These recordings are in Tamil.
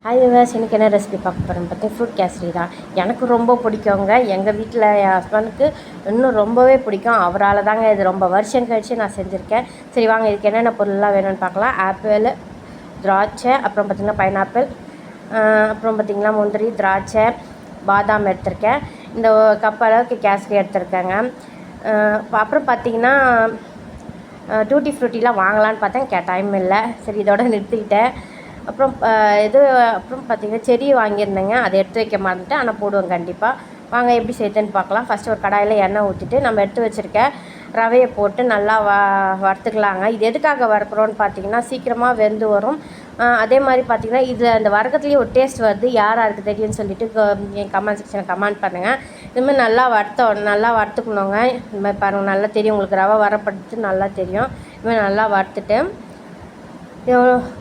ஹாய் விவர்ஸ், இன்றைக்கி என்ன ரெசிபி பார்க்க போகிறேன்னு பார்த்தீங்கன்னா ஃப்ரூட் கேசரி தான். எனக்கு ரொம்ப பிடிக்குங்க. எங்கள் வீட்டில் என் ஹஸ்பண்டுக்கு இன்னும் ரொம்பவே பிடிக்கும். அவரால் தாங்க இது ரொம்ப வருஷம் கழித்து நான் செஞ்சுருக்கேன். சரி வாங்க, இதுக்கு என்னென்ன பொருள்லாம் வேணும்னு பார்க்கலாம். ஆப்பிள், திராட்சை, அப்புறம் பார்த்திங்கன்னா பைனாப்பிள், அப்புறம் பார்த்திங்கன்னா முந்திரி, திராட்சை, பாதாம் எடுத்திருக்கேன். இந்த கப் அளவுக்கு கேசரி எடுத்திருக்கேங்க. அப்புறம் பார்த்திங்கன்னா டூட்டி ஃப்ரூட்டிலாம் வாங்கலான்னு பார்த்தேன், டைம் இல்லை. சரி இதோட நிறுத்திக்கிட்டேன். அப்புறம் அப்புறம் பார்த்திங்கன்னா செடி வாங்கியிருந்தேங்க, அதை எடுத்து வைக்க மறந்துட்டேன். ஆனால் போடுவேன் கண்டிப்பாக. வாங்க எப்படி செய்யுதுன்னு பார்க்கலாம். ஃபஸ்ட்டு ஒரு கடாயில் எண்ணெய் ஊற்றிட்டு நம்ம எடுத்து வச்சுருக்க ரவையை போட்டு நல்லா வறுத்துக்கலாங்க. இது எதுக்காக வறுக்கிறோன்னு பார்த்தீங்கன்னா சீக்கிரமாக வெந்து வரும். அதே மாதிரி பார்த்திங்கன்னா இது அந்த வறுக்கிறதுலேயே ஒரு டேஸ்ட் வருது. யாருக்கு தெரியும்னு சொல்லிவிட்டு என் கமெண்ட் செக்ஷனில் கமெண்ட் பண்ணுங்கள். இதுமாதிரி நல்லா வறுத்துக்கணுங்க. இது மாதிரி பாருங்கள், நல்லா தெரியும் உங்களுக்கு, ரவை வரப்படுத்து நல்லா தெரியும். இதுமாதிரி நல்லா வறுத்துட்டு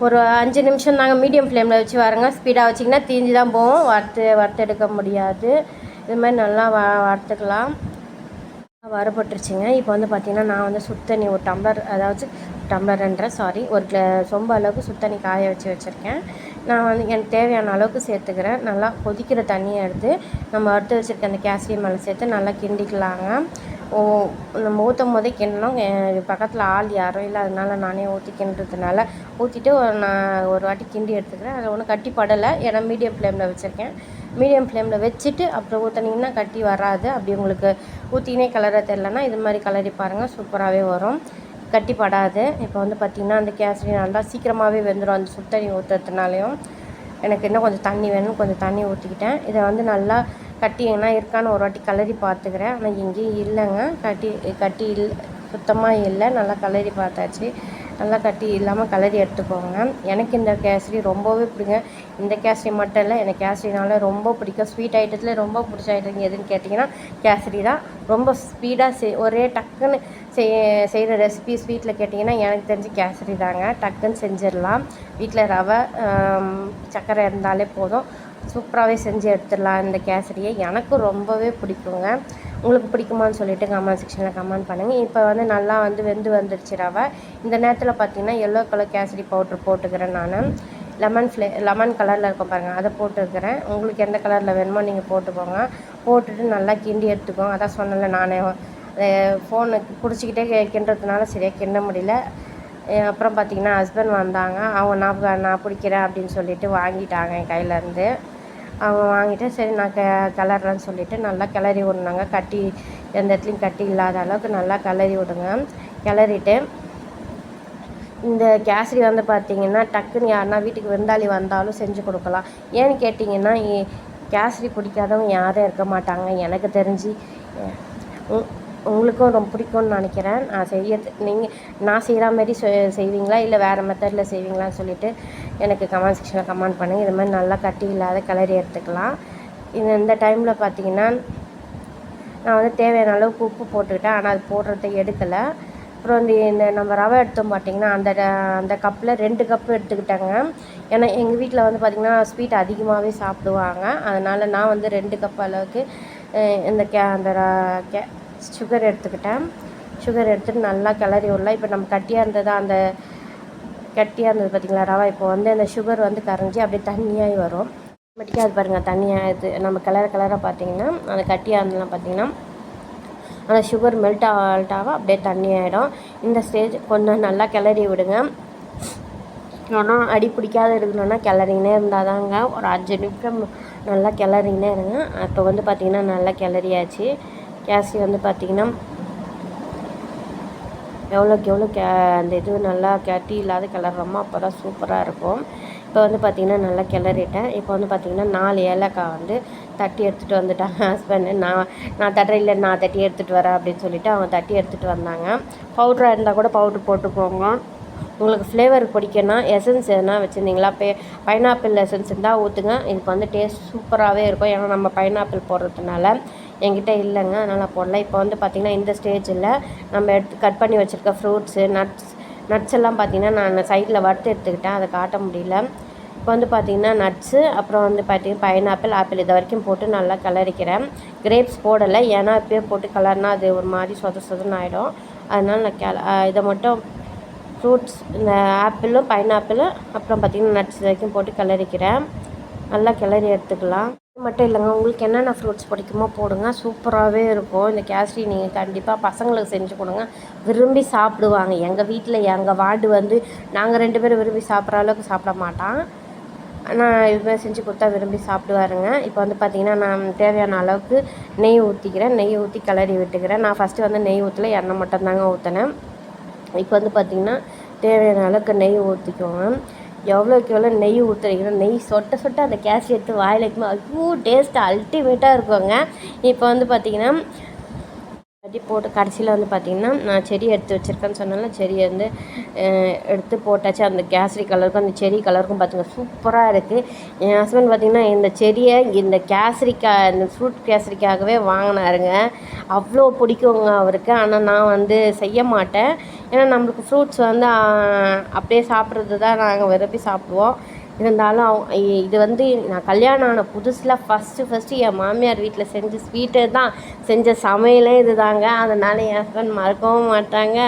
ஒரு 5 நிமிஷம் தாங்க மீடியம் ஃப்ளேமில் வச்சு வரங்க. ஸ்பீடாக வச்சிங்கன்னா தீஞ்சு தான் போகும், வறுத்து எடுக்க முடியாது. இது மாதிரி நல்லா வறுத்துக்கலாம். வரப்பட்டுருச்சுங்க. இப்போ வந்து பார்த்திங்கன்னா நான் வந்து சுத்தண்ணி ஒரு டம்ளர், அதாவது ஒரு சொம்பு அளவுக்கு சுத்தண்ணி காய வச்சுருக்கேன். நான் வந்து எனக்கு தேவையான அளவுக்கு சேர்த்துக்கிறேன். நல்லா கொதிக்கிற தண்ணியை எடுத்து நம்ம வறுத்து வச்சுருக்க அந்த கேசரி மேலே சேர்த்து நல்லா கிண்டிக்கலாங்க. நம்ம ஊற்றும் போதே கிண்டணும். பக்கத்தில் ஆள் யாரும் இல்லை, அதனால நானே ஊற்றி கிண்டுறதுனால ஊற்றிட்டு நான் ஒரு வாட்டி கிண்டி எடுத்துக்கிறேன். அதில் ஒன்றும் கட்டி படலை, ஏன்னா மீடியம் ஃப்ளேமில் வச்சுருக்கேன். மீடியம் ஃப்ளேமில் வச்சுட்டு அப்புறம் ஊற்றினீங்கன்னா கட்டி வராது. அப்படி உங்களுக்கு ஊற்றினே கலரை தெரிலனா இது மாதிரி கலரி பாருங்கள், சூப்பராகவே வரும், கட்டி படாது. இப்போ வந்து பார்த்திங்கன்னா அந்த கேசரி நல்லா சீக்கிரமாகவே வெந்துடும். அந்த சுத்தண்ணி ஊற்றுறதுனாலையும் எனக்கு இன்னும் கொஞ்சம் தண்ணி வேணும், கொஞ்சம் தண்ணி ஊற்றிக்கிட்டேன். இதை வந்து நல்லா கட்டி எங்கன்னா இருக்கான்னு ஒரு வாட்டி கலரி பார்த்துக்கிறேன். ஆனால் எங்கேயும் இல்லைங்க, கட்டி சுத்தமாக இல்லை. நல்லா கலரி பார்த்தாச்சு. நல்லா கட்டி இல்லாமல் கலரி எடுத்துக்கோங்க. எனக்கு இந்த கேசரி ரொம்பவே பிடிக்கும். இந்த கேசரி மட்டும் இல்லை, எனக்கு கேசரினால ரொம்ப பிடிக்கும். ஸ்வீட் ஐட்டத்தில் ரொம்ப பிடிச்ச ஐட்டம் எதுன்னு கேட்டிங்கன்னா கேசரி தான். ரொம்ப ஸ்பீடாக ஒரே டக்குன்னு செய்கிற ரெசிபி ஸ்வீட்டில் கேட்டிங்கன்னா எனக்கு தெரிஞ்சு கேசரி தாங்க. டக்குன்னு செஞ்சிடலாம். வீட்டில் ரவை சர்க்கரை இருந்தாலே போதும், சூப்பராகவே செஞ்சு எடுத்துடலாம் இந்த கேசரியை. எனக்கு ரொம்பவே பிடிக்குங்க. உங்களுக்கு பிடிக்குமான்னு சொல்லிவிட்டு கமெண்ட் செக்ஷனில் கமெண்ட் பண்ணுங்கள். இப்போ வந்து நல்லா வெந்து வந்துடுச்சு ரவை. இந்த நேரத்தில் பார்த்திங்கன்னா எல்லோ கலர் கேசரி பவுட்ரு போட்டுக்கிறேன் நான். லெமன் கலரில் இருக்கும் பாருங்கள், அதை போட்டுக்கிறேன். உங்களுக்கு எந்த கலரில் வேணுமோ நீங்கள் போட்டுக்கோங்க. போட்டுட்டு நல்லா கிண்டி எடுத்துக்கோங்க. அதான் சொன்னல, நானே ஃபோனு பிடிச்சிக்கிட்டே கிண்டுறதுனால சரியாக கிண்ட முடியல. அப்புறம் பார்த்திங்கன்னா ஹஸ்பண்ட் வந்தாங்க. அவங்க நான் பிடிக்கிறேன் அப்படின்னு சொல்லிட்டு வாங்கிட்டாங்க என் கையிலேருந்து. அவங்க வாங்கிட்டு சரி நான் கிளறேன்னு சொல்லிவிட்டு நல்லா கிளறி விடணுங்க. கட்டி எந்த இடத்துலையும் கட்டி இல்லாத அளவுக்கு நல்லா கிளறி விடுங்க. கிளறிட்டு இந்த கேசரி வந்து பார்த்திங்கன்னா டக்குன்னு யாருன்னா வீட்டுக்கு விருந்தாளி வந்தாலும் செஞ்சு கொடுக்கலாம். ஏன்னு கேட்டிங்கன்னா கேசரி பிடிக்காதவங்க யாரும் இருக்க மாட்டாங்க எனக்கு தெரிஞ்சு. உங்களுக்கும் ரொம்ப பிடிக்கும்னு நினைக்கிறேன். நான் செய்கிற மாதிரி செய்வீங்களா இல்லை வேறு மெத்தடில் செய்வீங்களான்னு சொல்லிவிட்டு எனக்கு கமெண்ட் செக்ஷனில் கமெண்ட் பண்ணுங்கள். இது மாதிரி நல்லா கட்டி இல்லாத கிளறி எடுத்துக்கலாம். இந்த டைமில் பார்த்திங்கன்னா நான் வந்து தேவையான அளவுக்கு உப்பு போட்டுக்கிட்டேன், ஆனால் அது போடுறதை எடுக்கலை. அப்புறம் இந்த நம்ம ரவை எடுத்தோம் பார்த்திங்கன்னா அந்த கப்பில் 2 கப்பு எடுத்துக்கிட்டேங்க. ஏன்னா எங்கள் வீட்டில் வந்து பார்த்திங்கன்னா ஸ்வீட் அதிகமாகவே சாப்பிடுவாங்க. அதனால் நான் வந்து 2 கப் அளவுக்கு அந்த சுகர் எடுத்துக்கிட்டேன். சுகர் எடுத்துகிட்டு நல்லா கிளறி விடலாம். இப்போ நம்ம கட்டியாக இருந்தது பார்த்திங்களா ரவை, இப்போ வந்து அந்த சுகர் வந்து கரைஞ்சி அப்படியே தண்ணியாகி வரும். அது பாருங்கள் தண்ணியாக இது நம்ம கலரை பார்த்திங்கன்னா அந்த கட்டியாக இருந்ததுலாம் பார்த்திங்கன்னா அந்த சுகர் மெல்ட் ஆக அப்படியே தண்ணி ஆகிடும். இந்த ஸ்டேஜ் கொஞ்சம் நல்லா கிளறி விடுங்க. ஆனால் அடி பிடிக்காத இருக்கணும்னா கிளறினே இருந்தால் தாங்க. ஒரு 5 நிமிஷம் நல்லா கிளறினே இருங்க. இப்போ வந்து பார்த்திங்கன்னா நல்லா கிளறியாச்சு. கேசரி வந்து பார்த்திங்கன்னா எவ்வளோக்கு எவ்வளோ அந்த இது நல்லா கட்டி இல்லாத கிளறோமோ அப்போ தான் சூப்பராக இருக்கும். இப்போ வந்து பார்த்திங்கன்னா நல்லா கிளறிட்டேன். இப்போ வந்து பார்த்திங்கன்னா 4 ஏலக்காய் வந்து தட்டி எடுத்துகிட்டு வந்துட்டாங்க ஹஸ்பண்டு. நான் தட்டுறையில் நான் தட்டி எடுத்துகிட்டு வரேன் அப்படின்னு சொல்லிவிட்டு அவங்க தட்டி எடுத்துகிட்டு வந்தாங்க. பவுட்ராக இருந்தால் கூட பவுட்ரு போட்டுக்கோங்க. உங்களுக்கு ஃப்ளேவர் பிடிக்குன்னா எசன்ஸ் எதுனா வச்சுருந்தீங்களா, பைனாப்பிள் எசன்ஸ் இருந்தால் ஊற்றுங்க. இதுக்கு வந்து டேஸ்ட் சூப்பராகவே இருக்கும். ஏன்னா நம்ம பைனாப்பிள் போடுறதுனால என்கிட்ட இல்லைங்க, அதனால் போடல. இப்போ வந்து பார்த்திங்கன்னா இந்த ஸ்டேஜில் நம்ம கட் பண்ணி வச்சுருக்க ஃப்ரூட்ஸு நட்ஸ் எல்லாம் பார்த்திங்கன்னா நான் சைடில் வறுத்து எடுத்துக்கிட்டேன், அதை காட்ட முடியல. இப்போ வந்து பார்த்திங்கன்னா நட்ஸு, அப்புறம் வந்து பார்த்திங்கன்னா பைனாப்பிள், ஆப்பிள் இது வரைக்கும் போட்டு நல்லா கிளறிக்கிறேன். கிரேப்ஸ் போடலை, ஏன்னா இப்போயே போட்டு கலர்னா அது ஒரு மாதிரி சொதன்னு ஆகிடும். அதனால் நான் இதை மட்டும் ஃப்ரூட்ஸ் இந்த ஆப்பிளும் பைனாப்பிளும் அப்புறம் பார்த்திங்கன்னா நட்ஸ் வரைக்கும் போட்டு கிளறிக்கிறேன். நல்லா கிளறி எடுத்துக்கலாம். இது மட்டும் இல்லைங்க, உங்களுக்கு என்னென்ன ஃப்ரூட்ஸ் பிடிக்குமோ போடுங்க, சூப்பராகவே இருக்கும். இந்த கேசரி நீங்கள் கண்டிப்பாக பசங்களுக்கு செஞ்சு கொடுங்க, விரும்பி சாப்பிடுவாங்க. எங்கள் வீட்டில் எங்கள் வார்டு வந்து நாங்கள் 2 பேரும் விரும்பி சாப்பிட்ற அளவுக்கு சாப்பிட மாட்டான். நான் இதுமாதிரி செஞ்சு கொடுத்தா விரும்பி சாப்பிடுவாருங்க. இப்போ வந்து பார்த்திங்கன்னா நான் தேவையான அளவுக்கு நெய் ஊற்றிக்கிறேன். நெய் ஊற்றி கிளறி விட்டுக்கிறேன். நான் ஃபஸ்ட்டு வந்து நெய் ஊற்றல, எண்ணெய் மட்டும்தாங்க ஊற்றினேன். இப்போ வந்து பார்த்திங்கன்னா தேவையான அளவுக்கு நெய் ஊற்றிக்கோங்க. எவ்வளோக்கு எவ்வளோ நெய் ஊற்றுறீங்களோ, நெய் சொட்ட சொட்ட அந்த கேசரி எடுத்து வாயில் வைக்கும்போது அவ்வளோ டேஸ்ட்டு அல்டிமேட்டாக இருக்குங்க. இப்போ வந்து பார்த்திங்கன்னா கட்டி போட்டு கடைசியில் வந்து பார்த்திங்கன்னா நான் செடி எடுத்து வச்சுருக்கேன்னு சொன்னால செடியை வந்து எடுத்து போட்டாச்சு. அந்த கேசரி கலருக்கும் அந்த செடி கலருக்கும் பார்த்திங்கன்னா சூப்பராக இருக்குது. என் ஹஸ்பண்ட் பார்த்திங்கன்னா இந்த செடியை இந்த இந்த ஃப்ரூட் கேசரிக்காகவே வாங்கினாருங்க. அவ்வளோ பிடிக்குங்க அவருக்கு. ஆனால் நான் வந்து செய்ய மாட்டேன். ஏன்னா நம்மளுக்கு ஃப்ரூட்ஸ் வந்து அப்படியே சாப்பிட்றது தான் நாங்கள் விரும்பி சாப்பிடுவோம். இருந்தாலும் இது வந்து நான் கல்யாணம் ஆன புதுசில் ஃபஸ்ட்டு என் மாமியார் வீட்டில் செஞ்ச ஸ்வீட்டு தான், செஞ்ச சமையலே இது தாங்க. அதனால் என் ஹஸ்பண்ட் மறக்கவும் மாட்டாங்க.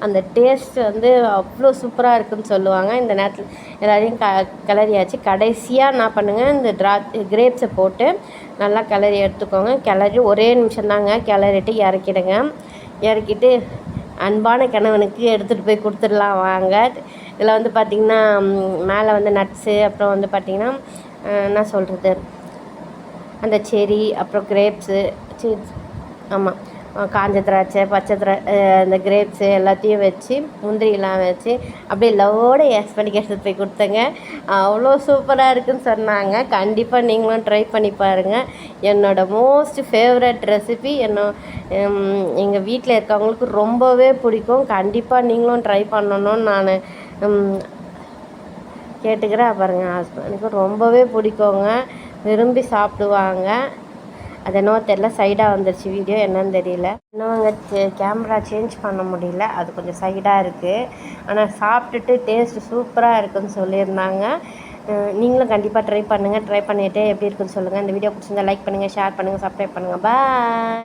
அந்த டேஸ்ட் வந்து அவ்வளோ சூப்பராக இருக்குதுன்னு சொல்லுவாங்க. இந்த நேரத்தில் எல்லாரையும் கிளறியாச்சு. கடைசியாக என்ன பண்ணுங்கள், இந்த கிரேப்ஸை போட்டு நல்லா கிளறி எடுத்துக்கோங்க. கிளறி ஒரே நிமிஷம் தாங்க கிளறிட்டு இறக்கிடுங்க. இறக்கிட்டு அன்பான கணவனுக்கு எடுத்துகிட்டு போய் கொடுத்துடலாம் வாங்க. இதில் வந்து பார்த்திங்கன்னா மேலே வந்து நட்ஸு, அப்புறம் வந்து பார்த்திங்கன்னா என்ன சொல்கிறது, அந்த செரி, அப்புறம் கிரேப்ஸு, ஆமாம் காஞ்ச திராட்சை, பச்சை இந்த கிரேப்ஸு எல்லாத்தையும் வச்சு, முந்திரியெல்லாம் வச்சு அப்படியே லவ்வோடு ஹஸ்பண்டுக்கு எடுத்துகிட்டு போய் கொடுத்தேங்க. அவ்வளோ சூப்பராக இருக்குதுன்னு சொன்னாங்க. கண்டிப்பாக நீங்களும் ட்ரை பண்ணி பாருங்கள். என்னோடய மோஸ்ட் ஃபேவரட் ரெசிபி எங்கள் வீட்டில் இருக்கவங்களுக்கு ரொம்பவே பிடிக்கும். கண்டிப்பாக நீங்களும் ட்ரை பண்ணணும்னு நான் கேட்டுக்கிறேன். பாருங்கள், ஹஸ்பண்டுக்கு ரொம்பவே பிடிக்குங்க, விரும்பி சாப்பிடுவாங்க. அது என்னவோ தெரில, சைடாக வந்துருச்சு வீடியோ, என்னன்னு தெரியல. இன்னும் அங்கே கேமரா சேஞ்ச் பண்ண முடியல, அது கொஞ்சம் சைடாக இருக்குது. ஆனால் சாப்பிட்டுட்டு டேஸ்ட்டு சூப்பராக இருக்குதுன்னு சொல்லியிருந்தாங்க. நீங்களும் கண்டிப்பாக ட்ரை பண்ணுங்கள். ட்ரை பண்ணிவிட்டு எப்படி இருக்குன்னு சொல்லுங்கள். இந்த வீடியோ பிடிச்சிருந்தா லைக் பண்ணுங்கள், ஷேர் பண்ணுங்கள், சப்ஸ்கிரைப் பண்ணுங்கள். பாய்.